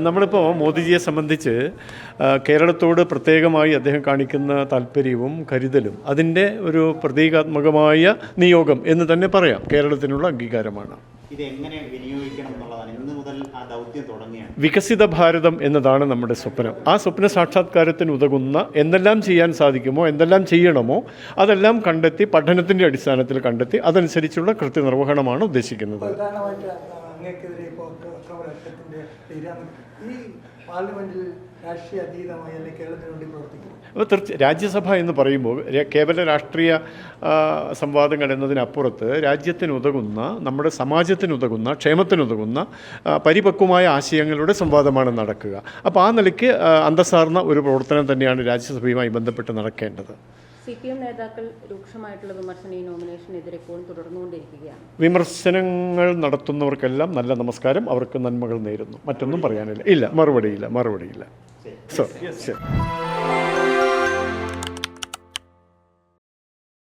നമ്മളിപ്പോൾ മോദിജിയെ സംബന്ധിച്ച് കേരളത്തോട് പ്രത്യേകമായി അദ്ദേഹം കാണിക്കുന്ന താല്പര്യവും കരുതലും അതിൻ്റെ ഒരു പ്രതീകാത്മകമായ നിയോഗം എന്ന് തന്നെ പറയാം. കേരളത്തിനുള്ള അംഗീകാരമാണ്. ഇതെങ്ങനെ വിനിയോഗിക്കണം എന്നുള്ളതാണ് ഇന്ന് മുതൽ ആ ദൗത്യം തുടങ്ങിയാണ്. വികസിത ഭാരതം എന്നതാണ് നമ്മുടെ സ്വപ്നം. ആ സ്വപ്ന സാക്ഷാത്കാരത്തിന് ഉതകുന്ന എന്തെല്ലാം ചെയ്യാൻ സാധിക്കുമോ, എന്തെല്ലാം ചെയ്യണമോ അതെല്ലാം കണ്ടെത്തി പഠനത്തിൻ്റെ അടിസ്ഥാനത്തിൽ കണ്ടെത്തി അതനുസരിച്ചുള്ള കൃത്യനിർവഹണമാണ് ഉദ്ദേശിക്കുന്നത്. അപ്പോൾ രാജ്യസഭ എന്ന് പറയുമ്പോൾ കേവല രാഷ്ട്രീയ സംവാദങ്ങൾ എന്നതിനപ്പുറത്ത് രാജ്യത്തിനുതകുന്ന, നമ്മുടെ സമാജത്തിനുതകുന്ന, ക്ഷേമത്തിനുതകുന്ന പരിപക്വമായ ആശയങ്ങളുടെ സംവാദമാണ് നടക്കുക. അപ്പോൾ ആ നിലയ്ക്ക് അന്തസ്സാർന്ന ഒരു പ്രവർത്തനം തന്നെയാണ് രാജ്യസഭയുമായി ബന്ധപ്പെട്ട് നടക്കേണ്ടത്. CPM നേതാക്കൾ രൂക്ഷമായിട്ടുള്ള വിമർശനം ഈ നോമിനേഷനെതിരെ ഇപ്പോഴും തുടർന്നുകൊണ്ടിരിക്കുകയാണ്. വിമർശനങ്ങൾ നടത്തുന്നവർക്കെല്ലാം നല്ല നമസ്കാരം, അവർക്ക് നന്മകൾ നേരുന്നു. മറ്റൊന്നും പറയാനില്ല. ഇല്ല, മറുപടിയില്ല. ശരി.